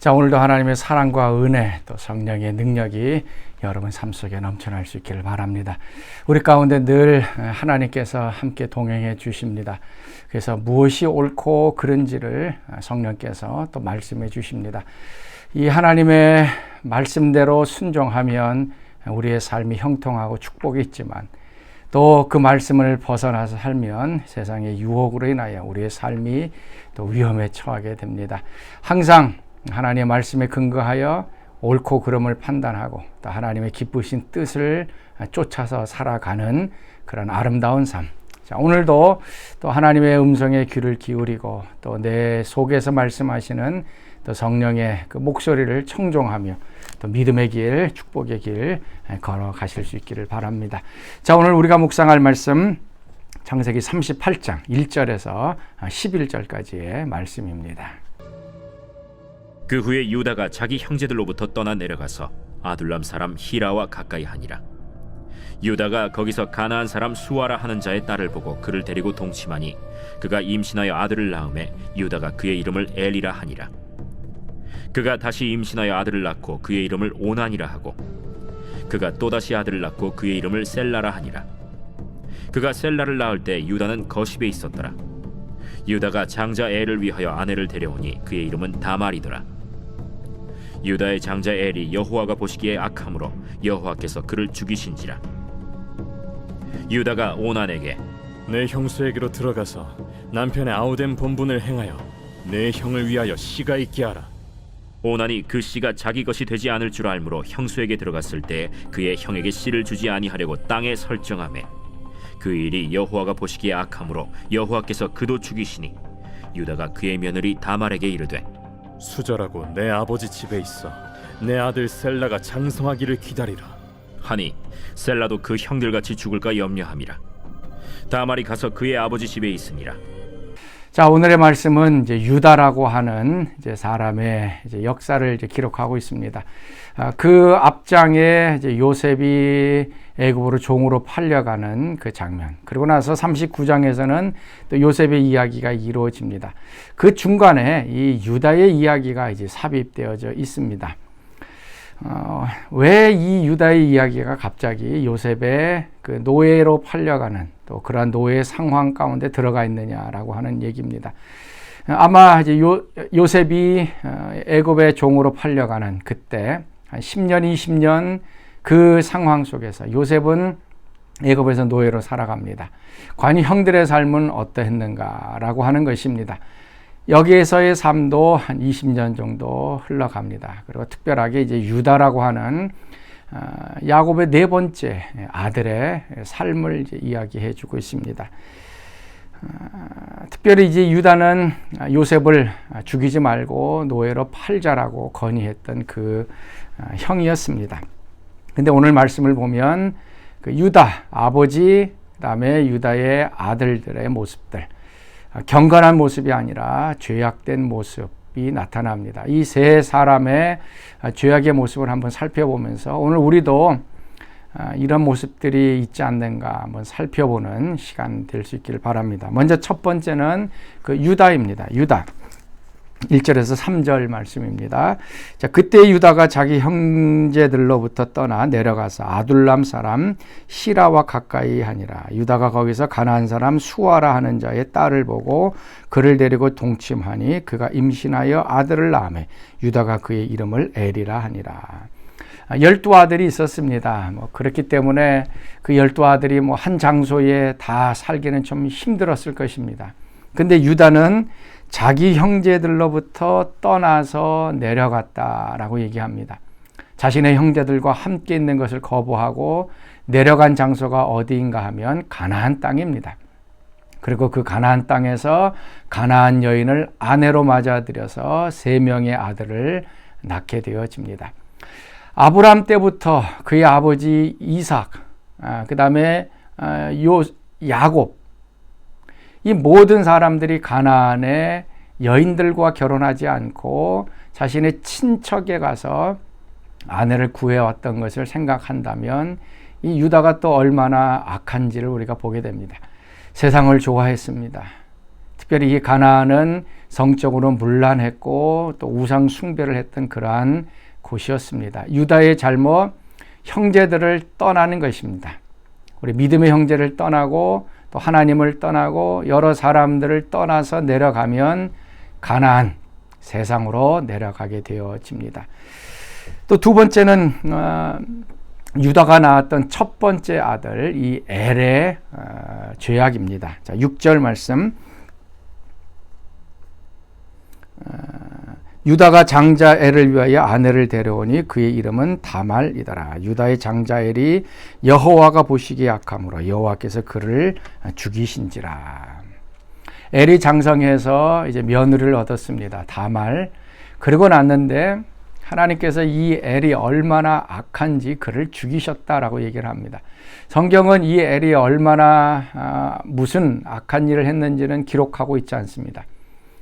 자, 오늘도 하나님의 사랑과 은혜, 또 성령의 능력이 여러분 삶 속에 넘쳐날 수 있기를 바랍니다. 우리 가운데 늘 하나님께서 함께 동행해 주십니다. 그래서 무엇이 옳고 그른지를 성령께서 또 말씀해 주십니다. 이 하나님의 말씀대로 순종하면 우리의 삶이 형통하고 축복이 있지만, 또 그 말씀을 벗어나서 살면 세상의 유혹으로 인하여 우리의 삶이 또 위험에 처하게 됩니다. 항상 하나님의 말씀에 근거하여 옳고 그름을 판단하고 또 하나님의 기쁘신 뜻을 쫓아서 살아가는 그런 아름다운 삶. 자, 오늘도 또 하나님의 음성에 귀를 기울이고 또 내 속에서 말씀하시는 또 성령의 그 목소리를 청종하며 또 믿음의 길, 축복의 길 걸어가실 수 있기를 바랍니다. 자, 오늘 우리가 묵상할 말씀 창세기 38장 1절에서 11절까지의 말씀입니다. 그 후에 유다가 자기 형제들로부터 떠나 내려가서 아둘람 사람 히라와 가까이 하니라. 유다가 거기서 가나안 사람 수아라 하는 자의 딸을 보고 그를 데리고 동침하니 그가 임신하여 아들을 낳음에 유다가 그의 이름을 엘이라 하니라. 그가 다시 임신하여 아들을 낳고 그의 이름을 오난이라 하고 그가 또다시 아들을 낳고 그의 이름을 셀라라 하니라. 그가 셀라를 낳을 때 유다는 거십에 있었더라. 유다가 장자 엘을 위하여 아내를 데려오니 그의 이름은 다말이더라. 유다의 장자 엘이 여호와가 보시기에 악함으로 여호와께서 그를 죽이신지라. 유다가 오난에게 내 형수에게로 들어가서 남편의 아우된 본분을 행하여 내 형을 위하여 씨가 있게 하라. 오난이 그 씨가 자기 것이 되지 않을 줄 알므로 형수에게 들어갔을 때 그의 형에게 씨를 주지 아니하려고 땅에 설정하매 그 일이 여호와가 보시기에 악함으로 여호와께서 그도 죽이시니 유다가 그의 며느리 다말에게 이르되 수절하고 내 아버지 집에 있어 내 아들 셀라가 장성하기를 기다리라 하니 셀라도 그 형들같이 죽을까 염려함이라. 다말이 가서 그의 아버지 집에 있으니라. 자, 오늘의 말씀은 이제 유다라고 하는 이제 사람의 이제 역사를 이제 기록하고 있습니다. 그 앞장에 이제 요셉이 애굽으로 종으로 팔려가는 그 장면. 그리고 나서 39장에서는 또 요셉의 이야기가 이루어집니다. 그 중간에 이 유다의 이야기가 이제 삽입되어져 있습니다. 왜 이 유다의 이야기가 갑자기 요셉의 그 노예로 팔려가는 또 그러한 노예 상황 가운데 들어가 있느냐라고 하는 얘기입니다. 아마 이제 요셉이 애굽의 종으로 팔려가는 그때 한 10년, 20년 그 상황 속에서 요셉은 애굽에서 노예로 살아갑니다. 과연 형들의 삶은 어떠했는가라고 하는 것입니다. 여기에서의 삶도 한 20년 정도 흘러갑니다. 그리고 특별하게 이제 유다라고 하는 야곱의 네 번째 아들의 삶을 이제 이야기해 주고 있습니다. 특별히 이제 유다는 요셉을 죽이지 말고 노예로 팔자라고 건의했던 그 형이었습니다. 근데 오늘 말씀을 보면 그 유다 아버지, 그다음에 유다의 아들들의 모습들, 경건한 모습이 아니라 죄악된 모습이 나타납니다. 이 세 사람의 죄악의 모습을 한번 살펴보면서 오늘 우리도 이런 모습들이 있지 않는가 한번 살펴보는 시간 될 수 있기를 바랍니다. 먼저 첫 번째는 그 유다입니다. 유다 1절에서 3절 말씀입니다. 자, 그때 유다가 자기 형제들로부터 떠나 내려가서 아둘람 사람 시라와 가까이 하니라. 유다가 거기서 가나안 사람 수아라 하는 자의 딸을 보고 그를 데리고 동침하니 그가 임신하여 아들을 낳으매 유다가 그의 이름을 엘이라 하니라. 12아들이 있었습니다. 그렇기 때문에 그 12아들이 한 장소에 다 살기는 좀 힘들었을 것입니다. 근데 유다는 자기 형제들로부터 떠나서 내려갔다라고 얘기합니다. 자신의 형제들과 함께 있는 것을 거부하고 내려간 장소가 어디인가 하면 가나안 땅입니다. 그리고 그 가나안 땅에서 가나안 여인을 아내로 맞아들여서 3명의 아들을 낳게 되어집니다. 아브람 때부터 그의 아버지 이삭, 그 다음에 야곱, 이 모든 사람들이 가나안의 여인들과 결혼하지 않고 자신의 친척에 가서 아내를 구해왔던 것을 생각한다면 이 유다가 또 얼마나 악한지를 우리가 보게 됩니다. 세상을 좋아했습니다. 특별히 이 가나안은 성적으로 문란했고 또 우상 숭배를 했던 그러한 곳이었습니다. 유다의 잘못, 형제들을 떠나는 것입니다. 우리 믿음의 형제를 떠나고 또 하나님을 떠나고 여러 사람들을 떠나서 내려가면 가나안, 세상으로 내려가게 되어집니다. 또 두 번째는 유다가 낳았던 첫 번째 아들 이 엘의 죄악입니다. 자, 6절 말씀. 유다가 장자 엘을 위하여 아내를 데려오니 그의 이름은 다말이더라. 유다의 장자 엘이 여호와가 보시기에 악함으로 여호와께서 그를 죽이신지라. 엘이 장성해서 이제 며느리를 얻었습니다. 다말. 그러고 났는데 하나님께서 이 엘이 얼마나 악한지 그를 죽이셨다라고 얘기를 합니다. 성경은 이 엘이 얼마나 무슨 악한 일을 했는지는 기록하고 있지 않습니다.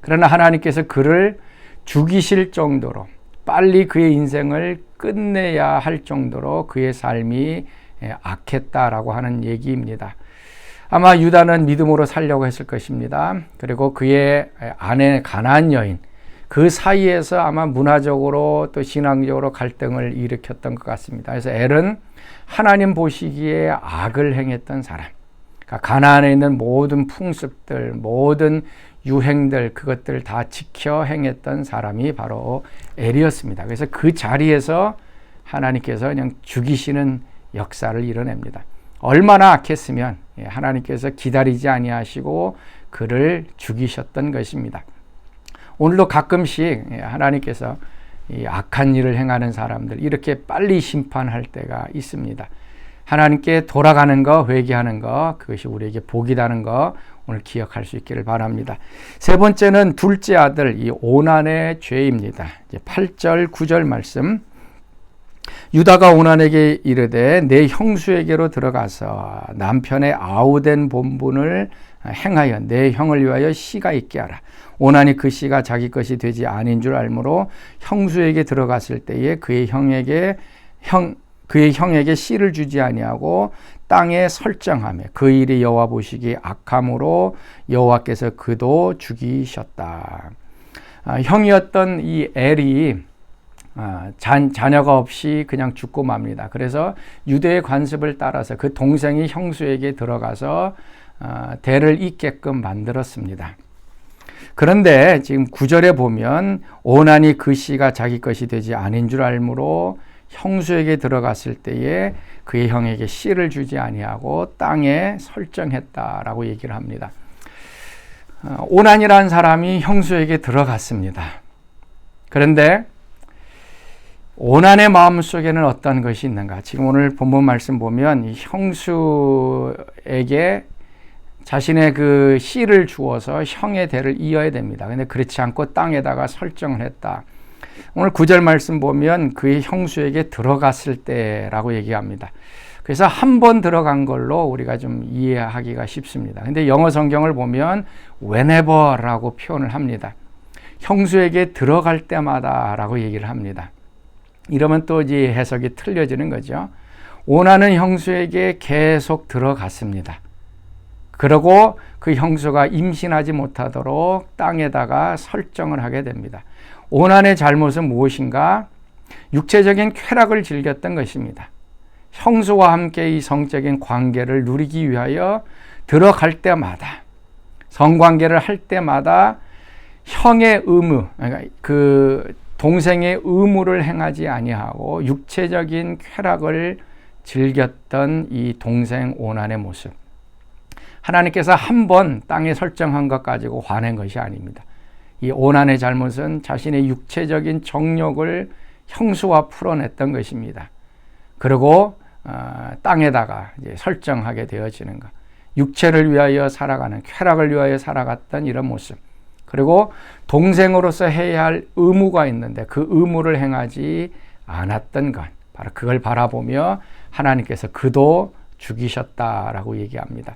그러나 하나님께서 그를 죽이실 정도로 빨리 그의 인생을 끝내야 할 정도로 그의 삶이 악했다라고 하는 얘기입니다. 아마 유다는 믿음으로 살려고 했을 것입니다. 그리고 그의 아내 가나안 여인, 그 사이에서 아마 문화적으로 또 신앙적으로 갈등을 일으켰던 것 같습니다. 그래서 엘은 하나님 보시기에 악을 행했던 사람, 그러니까 가나안에 있는 모든 풍습들, 모든 유행들, 그것들 다 지켜 행했던 사람이 바로 엘이었습니다. 그래서 그 자리에서 하나님께서 그냥 죽이시는 역사를 이뤄냅니다. 얼마나 악했으면 하나님께서 기다리지 아니하시고 그를 죽이셨던 것입니다. 오늘도 가끔씩 하나님께서 이 악한 일을 행하는 사람들 이렇게 빨리 심판할 때가 있습니다. 하나님께 돌아가는 거, 회개하는 거, 그것이 우리에게 복이라는 거 오늘 기억할 수 있기를 바랍니다. 세 번째는 둘째 아들 이 오난의 죄입니다. 이제 8절, 9절 말씀. 유다가 오난에게 이르되 내 형수에게로 들어가서 남편의 아우된 본분을 행하여 내 형을 위하여 씨가 있게 하라. 오난이 그 씨가 자기 것이 되지 아닌 줄 알므로 형수에게 들어갔을 때에 그의 형에게 씨를 주지 아니하고 땅에 설정하며 그 일이 여호와 보시기에 악함으로 여호와께서 그도 죽이셨다. 형이었던 이 엘이 자녀가 없이 그냥 죽고 맙니다. 그래서 유대의 관습을 따라서 그 동생이 형수에게 들어가서 대를 잇게끔 만들었습니다. 그런데 지금 9절에 보면 오난이 그 씨가 자기 것이 되지 아닌 줄 알므로 형수에게 들어갔을 때에 그의 형에게 씨를 주지 아니하고 땅에 설정했다라고 얘기를 합니다. 오난이라는 사람이 형수에게 들어갔습니다. 그런데 오난의 마음속에는 어떤 것이 있는가? 지금 오늘 본문 말씀 보면 이 형수에게 자신의 그 씨를 주어서 형의 대를 이어야 됩니다. 근데 그렇지 않고 땅에다가 설정을 했다. 오늘 9절 말씀 보면 그의 형수에게 들어갔을 때라고 얘기합니다. 그래서 한 번 들어간 걸로 우리가 좀 이해하기가 쉽습니다. 근데 영어 성경을 보면 whenever라고 표현을 합니다. 형수에게 들어갈 때마다 라고 얘기를 합니다. 이러면 또 이제 해석이 틀려지는 거죠. 오난은 형수에게 계속 들어갔습니다. 그리고 그 형수가 임신하지 못하도록 땅에다가 설정을 하게 됩니다. 오난의 잘못은 무엇인가? 육체적인 쾌락을 즐겼던 것입니다. 형수와 함께 이 성적인 관계를 누리기 위하여 들어갈 때마다, 성관계를 할 때마다 형의 의무, 그러니까 그 동생의 의무를 행하지 아니하고 육체적인 쾌락을 즐겼던 이 동생 오난의 모습. 하나님께서 한 번 땅에 설정한 것 가지고 화낸 것이 아닙니다. 이 오난의 잘못은 자신의 육체적인 정욕을 형수와 풀어냈던 것입니다. 그리고 땅에다가 이제 설정하게 되어지는 것. 육체를 위하여 살아가는, 쾌락을 위하여 살아갔던 이런 모습. 그리고 동생으로서 해야 할 의무가 있는데 그 의무를 행하지 않았던 것. 바로 그걸 바라보며 하나님께서 그도 죽이셨다라고 얘기합니다.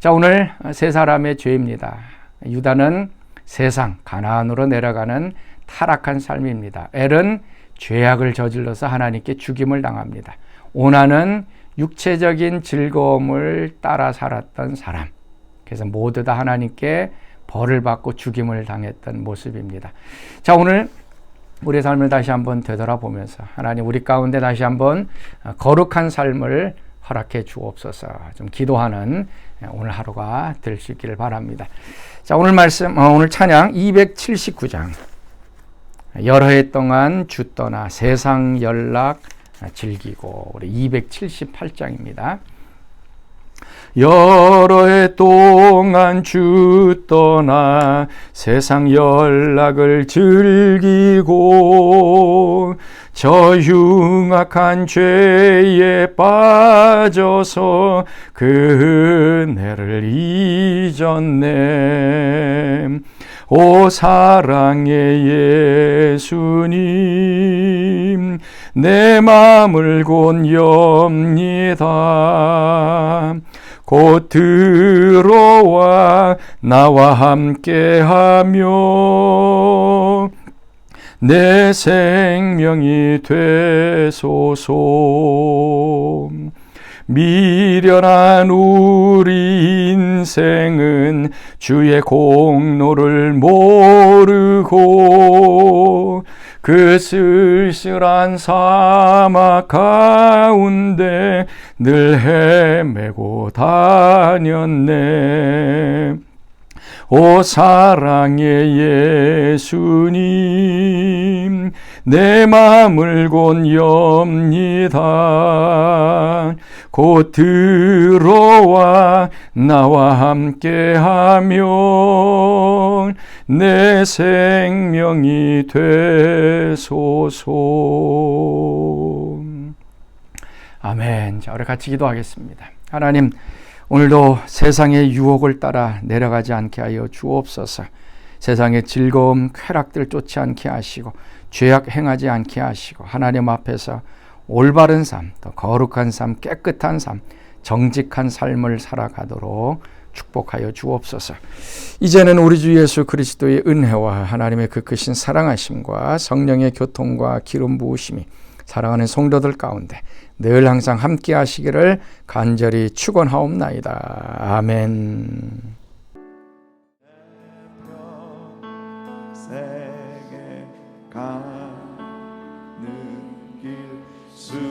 자, 오늘 세 사람의 죄입니다. 유다는 세상, 가나안으로 내려가는 타락한 삶입니다. 엘은 죄악을 저질러서 하나님께 죽임을 당합니다. 오난은 육체적인 즐거움을 따라 살았던 사람. 그래서 모두 다 하나님께 벌을 받고 죽임을 당했던 모습입니다. 자, 오늘 우리의 삶을 다시 한번 되돌아보면서 하나님 우리 가운데 다시 한번 거룩한 삶을 허락해 주옵소서 좀 기도하는 오늘 하루가 될 수 있기를 바랍니다. 자, 오늘 말씀, 오늘 찬양 279장. 여러 해 동안 주 떠나 세상 연락 즐기고 우리 278장입니다. 여러 해 동안 주 떠나 세상 연락을 즐기고 저 흉악한 죄에 빠져서 그 은혜를 잊었네. 오 사랑의 예수님 내 마음을 곧 엽니다. 곧 들어와 나와 함께하며 내 생명이 되소서. 미련한 우리 인생은 주의 공로를 모르고 그 쓸쓸한 사막 가운데 늘 헤매고 다녔네. 오 사랑의 예수님 내 마음을 곧 엽니다. 곧 들어와 나와 함께하며 내 생명이 되소서. 아멘. 자, 우리 같이 기도하겠습니다. 하나님, 오늘도 세상의 유혹을 따라 내려가지 않게 하여 주옵소서. 세상의 즐거움, 쾌락들 쫓지 않게 하시고 죄악 행하지 않게 하시고 하나님 앞에서 올바른 삶, 더 거룩한 삶, 깨끗한 삶, 정직한 삶을 살아가도록 축복하여 주옵소서. 이제는 우리 주 예수 그리스도의 은혜와 하나님의 그 크신 사랑하심과 성령의 교통과 기름 부으심이 사랑하는 성도들 가운데 늘 항상 함께 하시기를 간절히 축원하옵나이다. 아멘. 세계 가는 길 순탄하여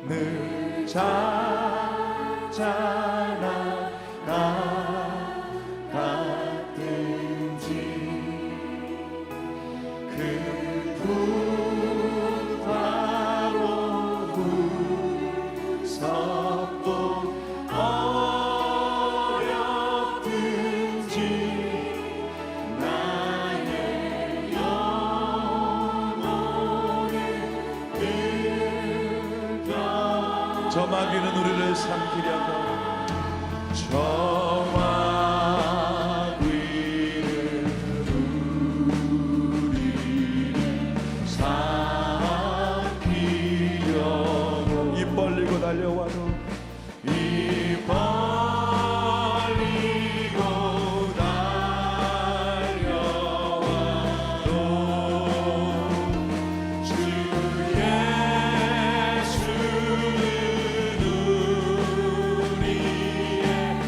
늘 찾아나 저 마귀는 우리를 삼키려고 저 마귀는 우리를 삼키려고 입 벌리고 달려와도 입 벌리고 달려와도 주 예수는 우리의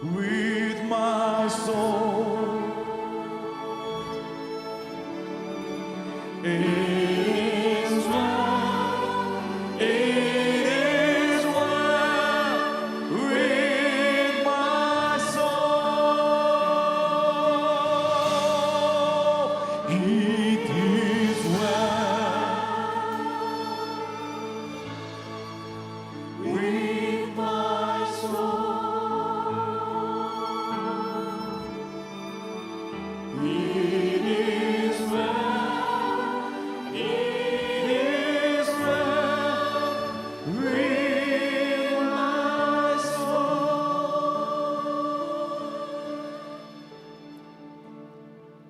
with my soul. It is well, it is well with my soul. It is well with